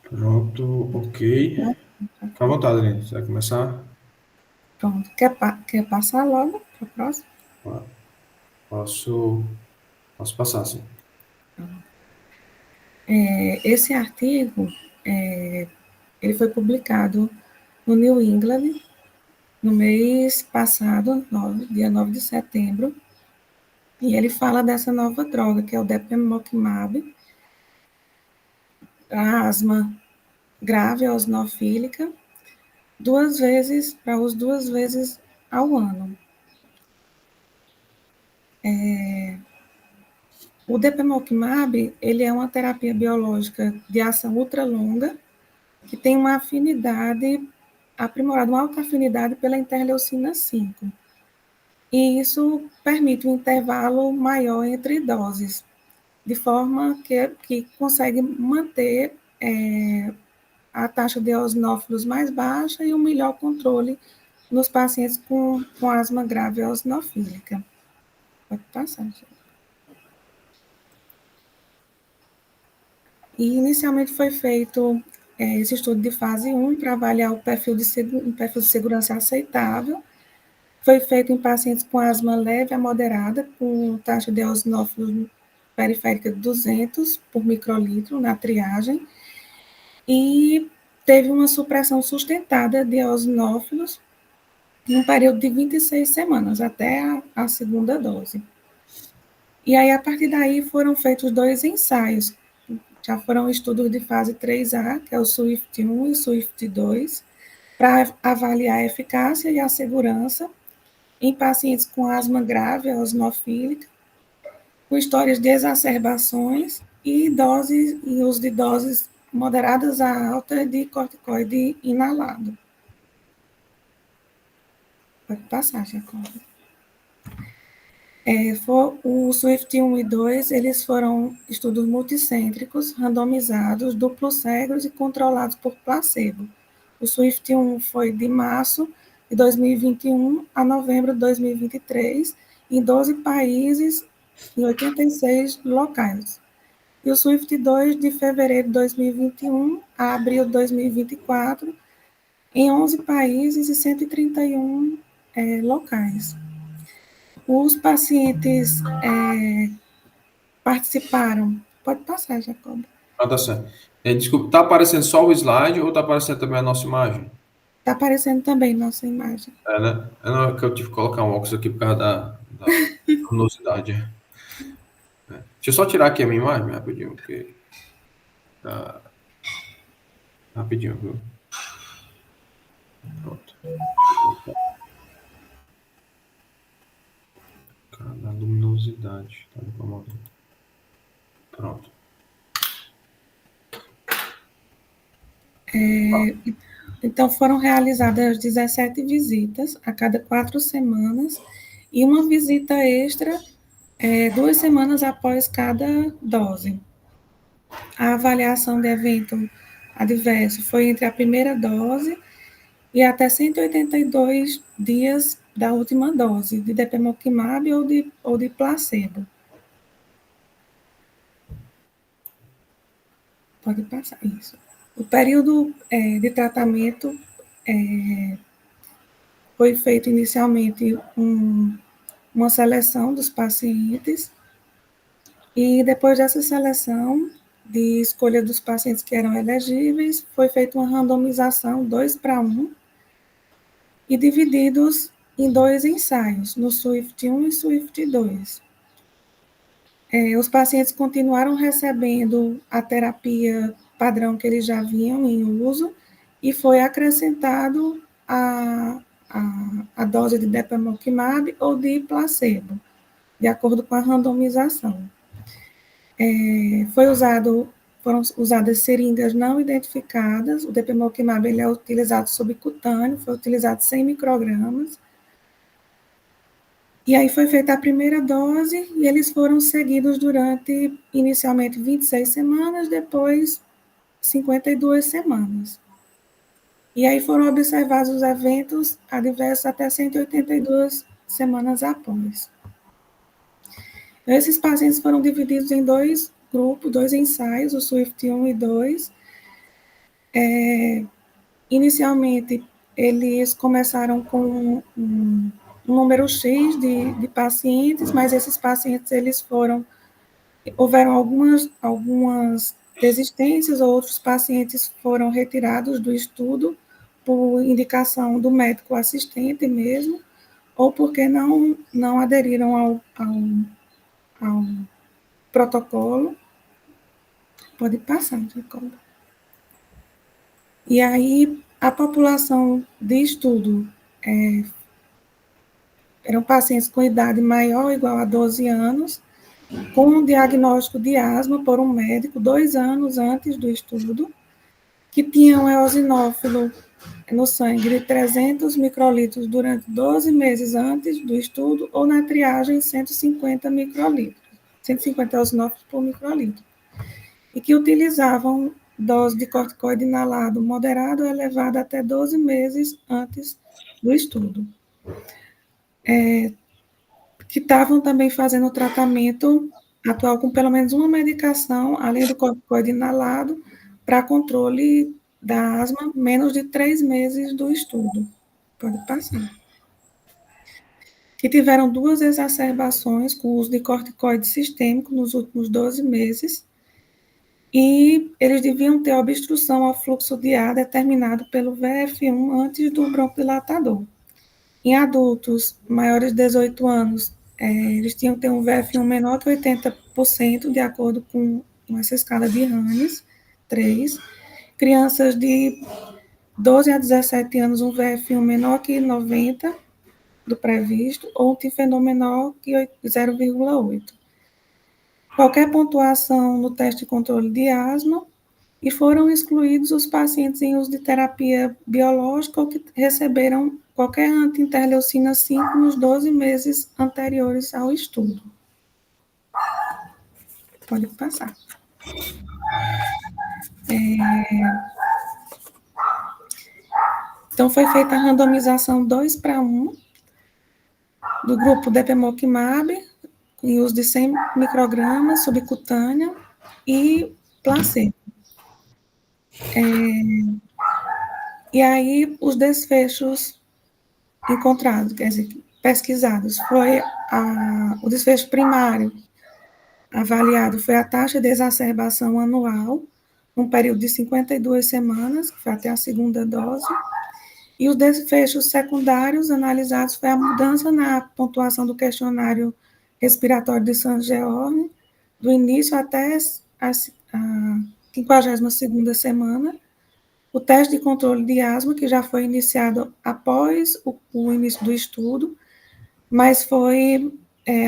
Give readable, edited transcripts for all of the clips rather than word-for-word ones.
Pronto, ok. Fica à vontade, Aline. Você vai começar? Pronto. Quer passar logo para a próxima? Posso passar, sim. Esse artigo ele foi publicado no New England no mês passado, dia 9 de setembro, e ele fala dessa nova droga, que é o Depemokimab, a asma grave eosinofílica, para uso 2 vezes ao ano. O Depemokimab, ele é uma terapia biológica de ação ultralonga, que tem uma afinidade aprimorada, uma alta afinidade pela interleucina 5. E isso permite um intervalo maior entre doses, de forma que consegue manter a taxa de eosinófilos mais baixa e um melhor controle nos pacientes com asma grave eosinofílica. Pode passar, gente. E inicialmente foi feito esse estudo de fase 1 para avaliar um perfil de segurança aceitável. Foi feito em pacientes com asma leve a moderada, com taxa de eosinófilos periférica de 200 por microlitro na triagem, e teve uma supressão sustentada de eosinófilos num período de 26 semanas, até a segunda dose. E aí, a partir daí, foram feitos 2 ensaios. Já foram estudos de fase 3A, que é o SWIFT-1 e o SWIFT-2, para avaliar a eficácia e a segurança em pacientes com asma grave, eosinofílica, com histórias de exacerbações e uso de doses moderadas a alta de corticoide inalado. Pode passar, Jacob. O SWIFT 1 e 2, eles foram estudos multicêntricos, randomizados, duplos cegos e controlados por placebo. O SWIFT 1 foi de março de 2021 a novembro de 2023, em 12 países, em 86 locais. E o SWIFT 2, de fevereiro de 2021 a abril de 2024, em 11 países e 131 locais. Os pacientes participaram. Pode passar, Jacob. Ah, tá certo. Desculpa, tá aparecendo só o slide ou tá aparecendo também a nossa imagem? Está aparecendo também nossa imagem. É, né? É que eu tive que colocar um óculos aqui por causa da luminosidade. Deixa eu só tirar aqui a minha imagem, rapidinho, porque tá rapidinho, viu? Pronto. Cada luminosidade. Tá incomodando. Pronto. Então, foram realizadas 17 visitas a cada 4 semanas e uma visita extra 2 semanas após cada dose. A avaliação de evento adverso foi entre a primeira dose e até 182 dias da última dose de depemokimab ou de placebo. Pode passar isso. O período de tratamento foi feito inicialmente uma seleção dos pacientes, e depois dessa seleção de escolha dos pacientes que eram elegíveis, foi feita uma randomização 2:1 e divididos em 2 ensaios, no SWIFT 1 e SWIFT 2. Os pacientes continuaram recebendo a terapia padrão que eles já vinham em uso, e foi acrescentado a dose de depemokimab ou de placebo, de acordo com a randomização. Foram usadas seringas não identificadas. O depemokimab ele é utilizado subcutâneo, foi utilizado 100 microgramas. E aí foi feita a primeira dose e eles foram seguidos durante, inicialmente, 26 semanas, depois 52 semanas. E aí foram observados os eventos adversos até 182 semanas após. Esses pacientes foram divididos em 2 grupos, 2 ensaios, o SWIFT 1 e 2, Inicialmente, eles começaram com um número X de pacientes, mas esses pacientes, houveram algumas desistências, outros pacientes foram retirados do estudo por indicação do médico assistente mesmo, ou porque não aderiram ao protocolo. Pode passar, Jacob. E aí, a população de estudo eram pacientes com idade maior ou igual a 12 anos, com um diagnóstico de asma por um médico 2 anos antes do estudo, que tinham eosinófilo no sangue de 300 microlitros durante 12 meses antes do estudo, ou na triagem 150 microlitros, 150 eosinófilos por microlitro, e que utilizavam dose de corticoide inalado moderado ou elevado até 12 meses antes do estudo. Que estavam também fazendo o tratamento atual com pelo menos uma medicação, além do corticoide inalado, para controle da asma, menos de 3 meses do estudo. Pode passar. Que tiveram 2 exacerbações com o uso de corticoide sistêmico nos últimos 12 meses, e eles deviam ter obstrução ao fluxo de ar determinado pelo VF1 antes do broncodilatador. Em adultos maiores de 18 anos, eles tinham que ter um VF1 menor que 80%, de acordo com essa escala de Hannes 3. Crianças de 12 a 17 anos, um VF1 menor que 90 do previsto, ou um tifenol menor que 0,8. Qualquer pontuação no teste de controle de asma, e foram excluídos os pacientes em uso de terapia biológica ou que receberam qualquer anti-interleucina 5 nos 12 meses anteriores ao estudo. Pode passar. Então, foi feita a randomização 2:1 do grupo Depemokimab, em uso de 100 microgramas subcutânea, e placebo. E aí, os desfechos encontrados, quer dizer, pesquisados, foi o desfecho primário avaliado, foi a taxa de exacerbação anual, num período de 52 semanas, que foi até a segunda dose, e os desfechos secundários analisados foi a mudança na pontuação do questionário respiratório de Saint-Georges, do início até a 52ª semana, o teste de controle de asma, que já foi iniciado após o início do estudo, mas foi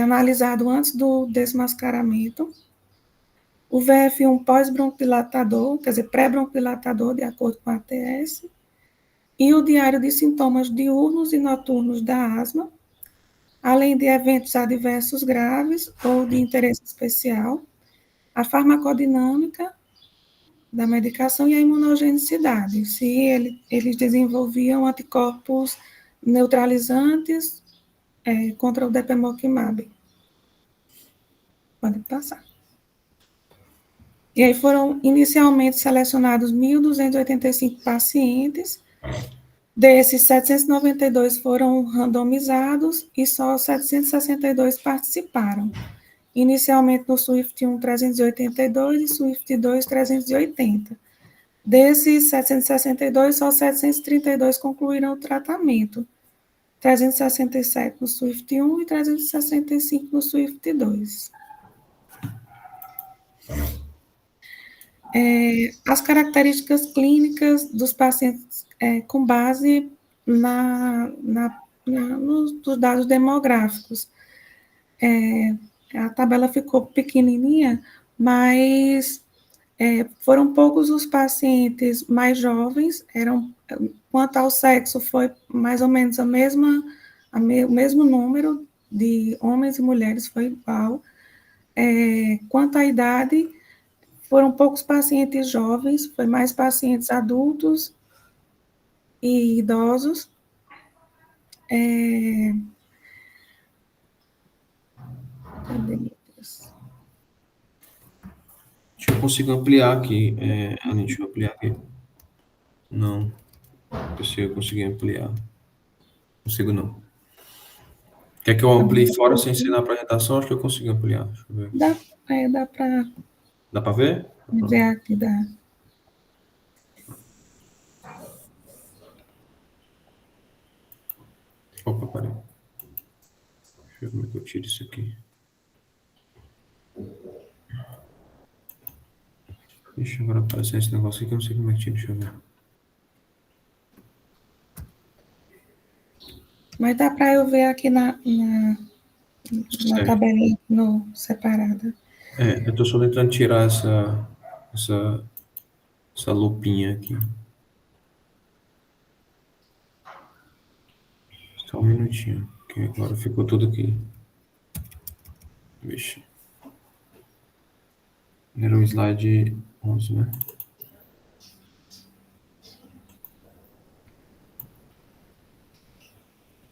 analisado antes do desmascaramento, o VF1 pós-broncodilatador, quer dizer, pré-broncodilatador, de acordo com a ATS, e o diário de sintomas diurnos e noturnos da asma, além de eventos adversos graves ou de interesse especial, a farmacodinâmica da medicação e a imunogenicidade, se eles desenvolviam anticorpos neutralizantes contra o depemokimab. Pode passar. E aí foram inicialmente selecionados 1.285 pacientes, desses 792 foram randomizados e só 762 participaram. Inicialmente no SWIFT 1, 382 e SWIFT 2, 380. Desses 762, só 732 concluíram o tratamento. 367 no SWIFT 1 e 365 no SWIFT 2. As características clínicas dos pacientes com base nos dados demográficos. A tabela ficou pequenininha, mas foram poucos os pacientes mais jovens, quanto ao sexo, foi mais ou menos o mesmo número de homens e mulheres, foi igual. Quanto à idade, foram poucos pacientes jovens, foi mais pacientes adultos e idosos. Deixa eu conseguir ampliar aqui. Deixa eu ampliar aqui. Não. Se eu conseguir ampliar. Consigo não. Quer que eu amplie fora sem ser na apresentação? Acho que eu consigo ampliar. Deixa eu ver. Dá para Dá para ver? Tá, ver pronto. aqui, dá. Opa, peraí. Deixa eu ver como é que eu tiro isso aqui. Ixi, agora apareceu esse negócio aqui que eu não sei como é que tira. Deixa eu ver. Mas dá para eu ver aqui na Certo. tabelinha no, separada. Eu tô só tentando tirar essa, essa lupinha aqui. Só um minutinho, que agora ficou tudo aqui. Vixe. Era o slide 11, né?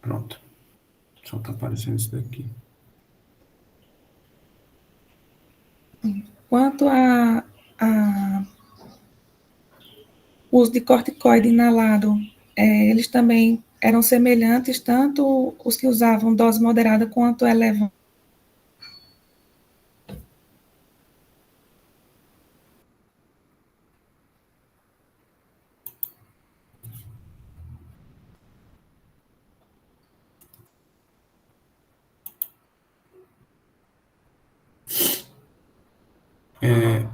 Pronto. Só tá aparecendo isso daqui. Quanto a uso de corticoide inalado, eles também eram semelhantes, tanto os que usavam dose moderada quanto elevada. É,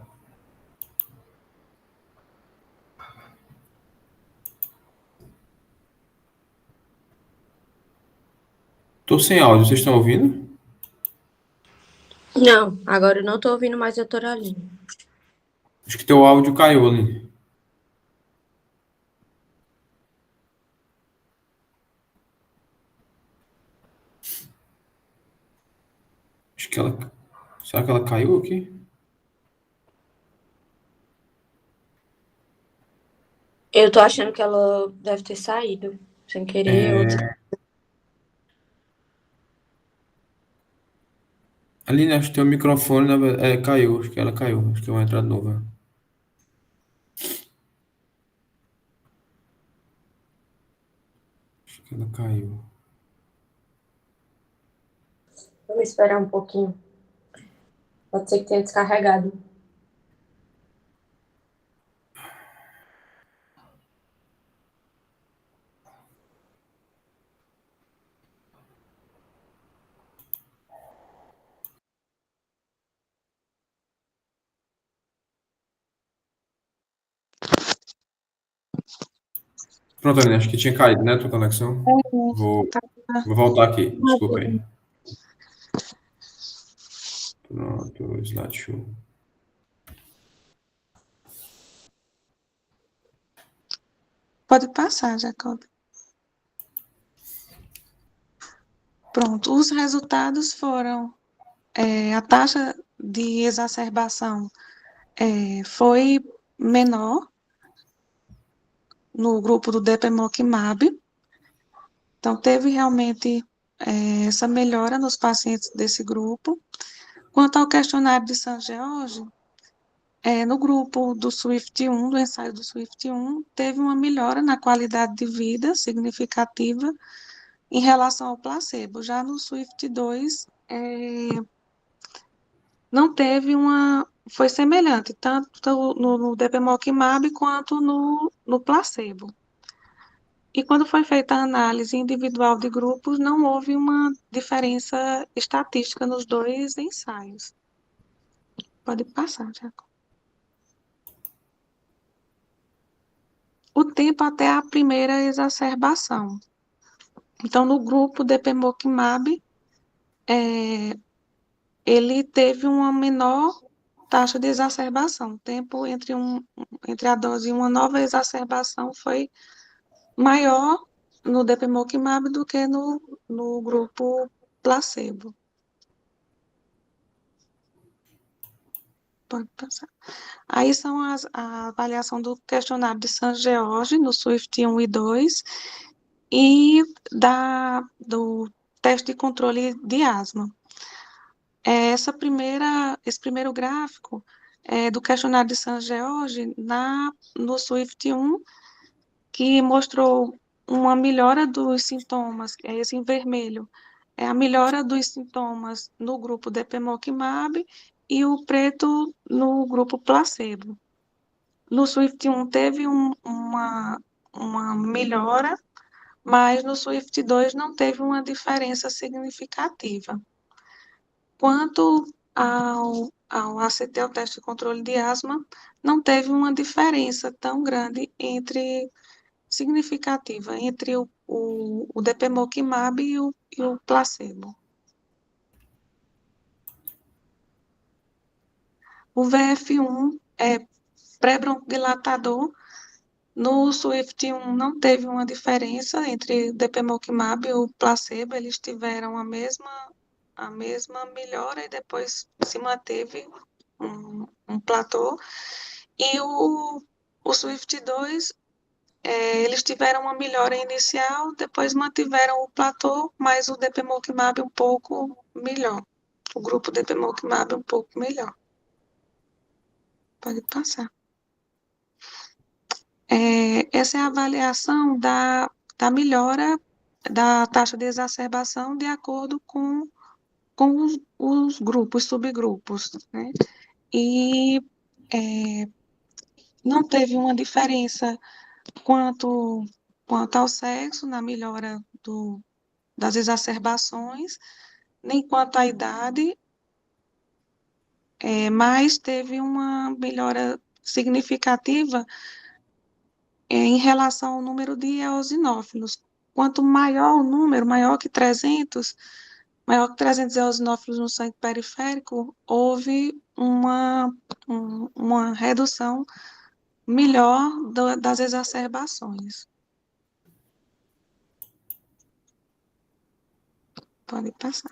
tô sem áudio, vocês estão ouvindo? Não, agora eu não tô ouvindo mais a doutora Aline. Acho que teu áudio caiu ali. Acho que ela. Será que ela caiu aqui? Eu tô achando que ela deve ter saído sem querer. Aline, acho que teu microfone caiu. Acho que ela caiu. Acho que é uma entrada nova. Acho que ela caiu. Vamos esperar um pouquinho. Pode ser que tenha descarregado. Pronto, Aline, acho que tinha caído, né, tua conexão? Vou, Tá, vou voltar aqui. Desculpa aí. Pronto, slideshow. pode passar, Jacob. Pronto, os resultados foram a taxa de exacerbação foi menor no grupo do Depemokimab, então teve realmente essa melhora nos pacientes desse grupo. Quanto ao questionário de San George, no grupo do SWIFT-1, do ensaio do SWIFT-1, teve uma melhora na qualidade de vida significativa em relação ao placebo. Já no SWIFT-2, não teve foi semelhante, tanto no Depemokimab quanto no placebo. E quando foi feita a análise individual de grupos, não houve uma diferença estatística nos dois ensaios. Pode passar, Jacob. O tempo até a primeira exacerbação. Então, no grupo Depemokimab, ele teve uma menor taxa de exacerbação. O tempo entre a dose e uma nova exacerbação foi maior no Depemokimab do que no grupo placebo. Pode passar. Aí são a avaliação do questionário de San George, no SWIFT 1 e 2, e do teste de controle de asma. Esse primeiro gráfico do questionário de San George no SWIFT 1 que mostrou uma melhora dos sintomas, esse em vermelho, é a melhora dos sintomas no grupo Depemokimab e o preto no grupo placebo. No SWIFT-1 teve uma melhora, mas no SWIFT-2 não teve uma diferença significativa. Quanto ao ACT, o teste de controle de asma, não teve uma diferença tão grande significativa entre o Depemokimab e o placebo. O VF1 é pré-broncodilatador. No SWIFT-1 não teve uma diferença entre o Depemokimab e o placebo, eles tiveram a mesma melhora e depois se manteve um platô. E o SWIFT-2, eles tiveram uma melhora inicial, depois mantiveram o platô, mas o Depemokimab um pouco melhor. O grupo Depemokimab um pouco melhor. Pode passar. Essa é a avaliação da melhora da taxa de exacerbação de acordo com os grupos, subgrupos, né? E não teve uma diferença quanto ao sexo na melhora das exacerbações, nem quanto à idade, mas teve uma melhora significativa em relação ao número de eosinófilos. Quanto maior o número, maior que 300 eosinófilos no sangue periférico, houve uma redução melhor das exacerbações. Pode passar.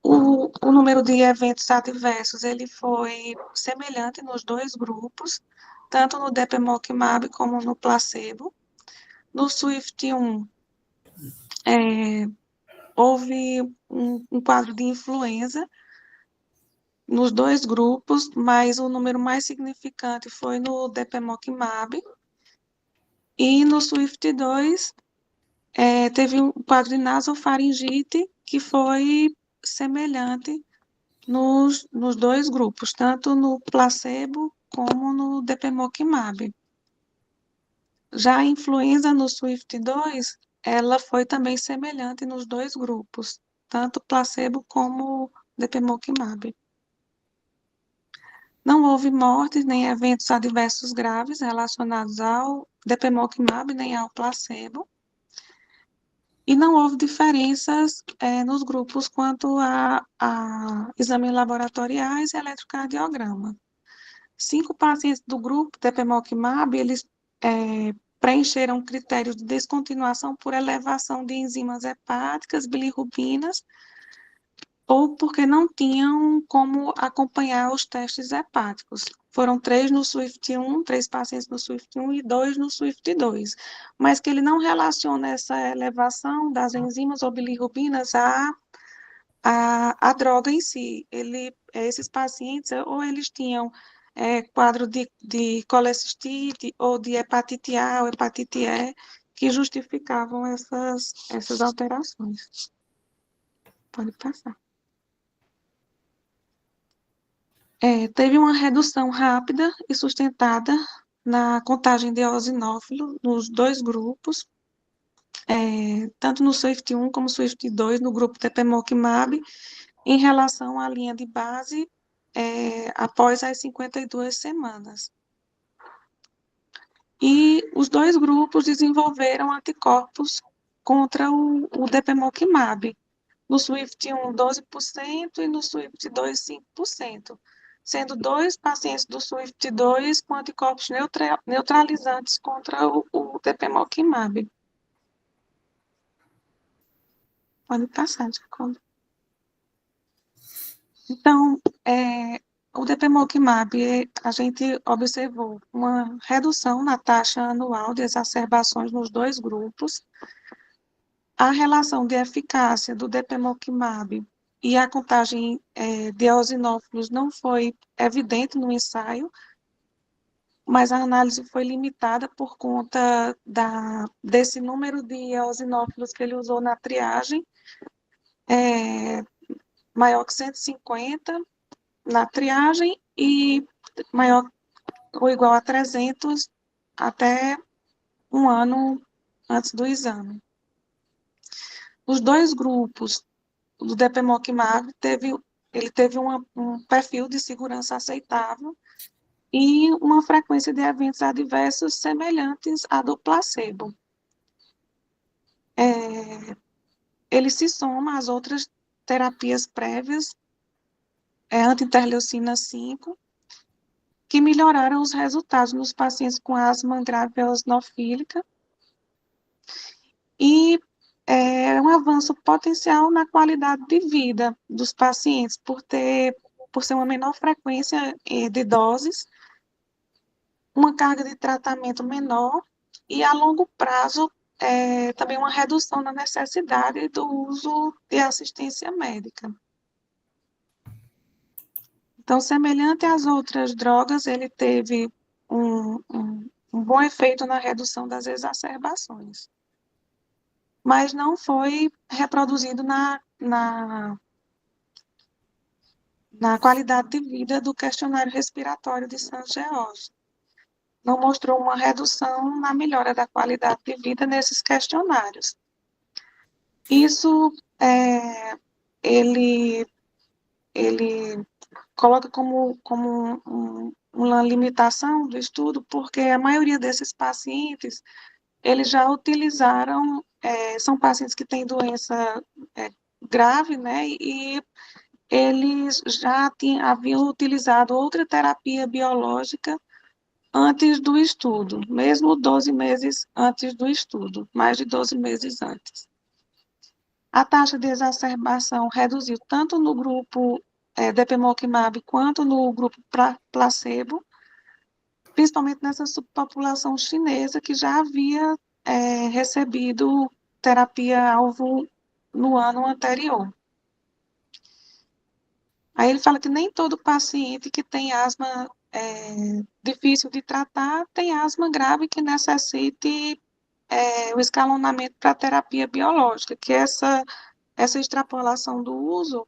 O número de eventos adversos, ele foi semelhante nos dois grupos, tanto no Depemokimab como no placebo. No SWIFT-1, houve um quadro de influenza nos dois grupos, mas o número mais significante foi no Depemokimab. E no SWIFT-2, teve um quadro de nasofaringite que foi semelhante nos dois grupos, tanto no placebo como no Depemokimab. Já a influenza no SWIFT-2, ela foi também semelhante nos dois grupos, tanto placebo como Depemokimab. Não houve mortes nem eventos adversos graves relacionados ao Depemokimab nem ao placebo. E não houve diferenças nos grupos quanto a exames laboratoriais e eletrocardiograma. 5 pacientes do grupo Depemokimab, eles preencheram critérios de descontinuação por elevação de enzimas hepáticas, bilirrubinas, ou porque não tinham como acompanhar os testes hepáticos. Foram 3 no SWIFT-1, 3 pacientes no SWIFT-1 e 2 no SWIFT-2, mas que ele não relaciona essa elevação das enzimas ou bilirrubinas à droga em si. Esses pacientes, ou eles tinham quadro de colecistite ou de hepatite A ou hepatite E, que justificavam essas alterações. Pode passar. Teve uma redução rápida e sustentada na contagem de eosinófilo nos dois grupos, tanto no SWIFT-1 como no SWIFT-2, no grupo Depemokimab, em relação à linha de base após as 52 semanas. E os dois grupos desenvolveram anticorpos contra o Depemokimab. No SWIFT-1, 12% e no SWIFT-2, 5%, sendo 2 pacientes do SWIFT-2 com anticorpos neutralizantes contra o Depemokimab. Pode passar, Jacob. Então, o Depemokimab, a gente observou uma redução na taxa anual de exacerbações nos dois grupos. A relação de eficácia do Depemokimab e a contagem de eosinófilos não foi evidente no ensaio, mas a análise foi limitada por conta desse número de eosinófilos que ele usou na triagem, maior que 150 na triagem e maior ou igual a 300 até um ano antes do exame. Os dois grupos do depemokimab ele teve um perfil de segurança aceitável e uma frequência de eventos adversos semelhantes à do placebo. Ele se soma às outras terapias prévias, anti-interleucina 5, que melhoraram os resultados nos pacientes com asma grave eosinofílica e um avanço potencial na qualidade de vida dos pacientes, por ser uma menor frequência de doses, uma carga de tratamento menor e, a longo prazo, também uma redução na necessidade do uso de assistência médica. Então, semelhante às outras drogas, ele teve um bom efeito na redução das exacerbações, mas não foi reproduzido na qualidade de vida do questionário respiratório de Saint-Georges. Não mostrou uma redução na melhora da qualidade de vida nesses questionários. Isso ele coloca como uma limitação do estudo, porque a maioria desses pacientes, eles já utilizaram, são pacientes que têm doença grave, né, e eles já haviam utilizado outra terapia biológica antes do estudo, mesmo 12 meses antes do estudo, mais de 12 meses antes. A taxa de exacerbação reduziu tanto no grupo depemokimab quanto no grupo placebo, principalmente nessa subpopulação chinesa que já havia recebido terapia-alvo no ano anterior. Aí ele fala que nem todo paciente que tem asma difícil de tratar tem asma grave que necessite o escalonamento para terapia biológica, que essa extrapolação do uso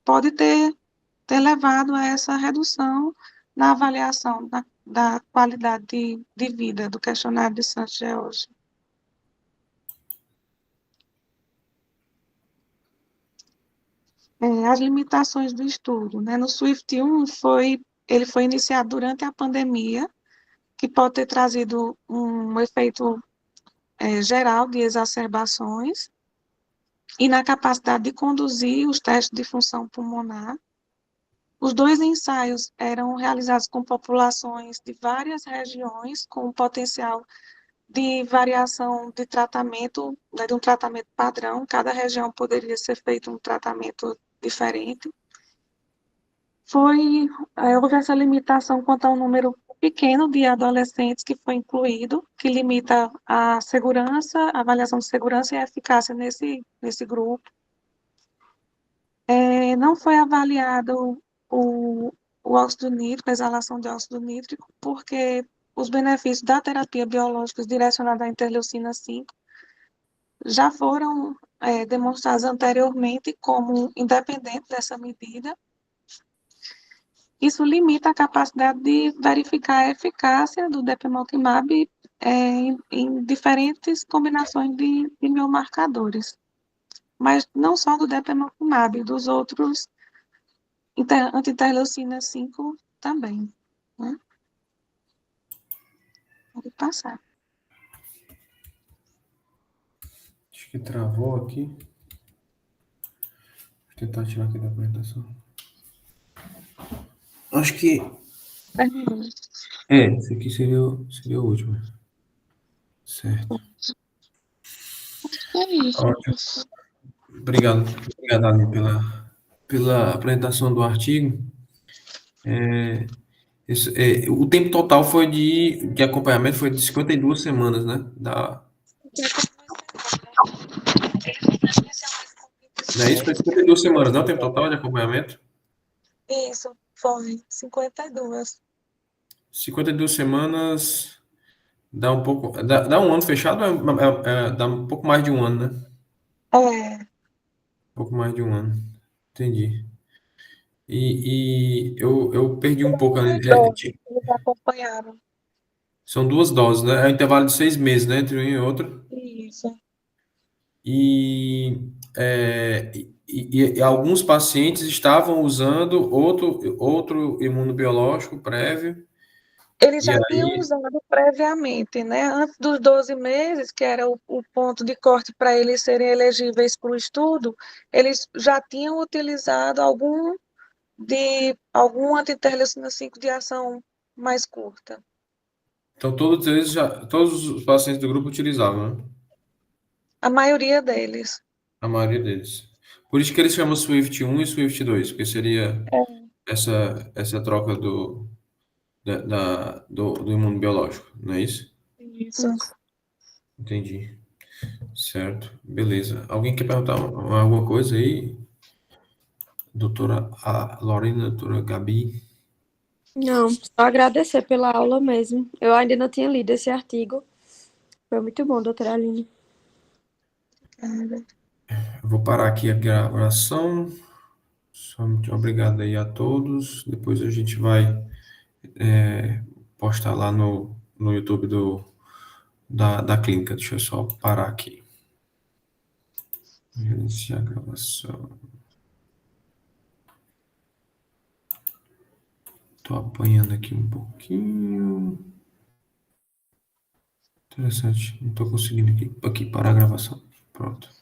pode ter levado a essa redução na avaliação da qualidade de vida do questionário de Saint-Georges. As limitações do estudo, né? No SWIFT-1 ele foi iniciado durante a pandemia, que pode ter trazido um efeito geral de exacerbações e na capacidade de conduzir os testes de função pulmonar. Os dois ensaios eram realizados com populações de várias regiões, com potencial de variação de tratamento, né, de um tratamento padrão. Cada região poderia ser feito um tratamento diferente. Houve essa limitação quanto ao número pequeno de adolescentes que foi incluído, que limita a segurança, a avaliação de segurança e a eficácia nesse grupo. Não foi avaliado o óxido nítrico, a exalação de óxido nítrico, porque os benefícios da terapia biológica direcionada à interleucina 5 já foram demonstrados anteriormente como independente dessa medida. Isso limita a capacidade de verificar a eficácia do depemokimab em diferentes combinações de biomarcadores. Mas não só do depemokimab, dos outros anti-interleucina 5 também. Né? Pode passar. Acho que travou aqui. Vou tentar tirar aqui da apresentação. Acho que esse aqui seria o último. Certo. É isso. Ótimo. Obrigado, Aline, pela apresentação do artigo. O tempo total foi de acompanhamento foi de 52 semanas, né? Não é isso? Foi 52 semanas, não? O tempo total de acompanhamento? Isso, foi 52. 52 semanas dá um pouco. Dá um ano fechado, dá um pouco mais de um ano, né? É, Um pouco mais de um ano. Entendi. E eu perdi um pouco. duas doses que eles acompanharam. São 2 doses, né? É um intervalo de 6 meses, né? Entre um e outro. Isso. E, e alguns pacientes estavam usando outro imunobiológico prévio. Eles E já tinham aí, usado previamente, né? Antes dos 12 meses, que era o ponto de corte para eles serem elegíveis para o estudo, eles já tinham utilizado algum anti-interleucina 5 de ação mais curta. então todos os pacientes do grupo utilizavam, né? A maioria deles. A maioria deles. Por isso que eles chamam Swift 1 e Swift 2, porque seria essa troca do imunobiológico, não é isso? Isso. Entendi. Certo. Beleza. Alguém quer perguntar alguma coisa aí? Doutora Lorena, doutora Gabi? Não, só agradecer pela aula mesmo. Eu ainda não tinha lido esse artigo. Foi muito bom, doutora Aline. Eu vou parar aqui a gravação. Só muito obrigado aí a todos. Depois a gente vai postar lá no YouTube da clínica. Deixa eu só parar aqui. Iniciar a gravação. Estou apanhando aqui um pouquinho. Interessante. Não estou conseguindo aqui parar a gravação. Pronto.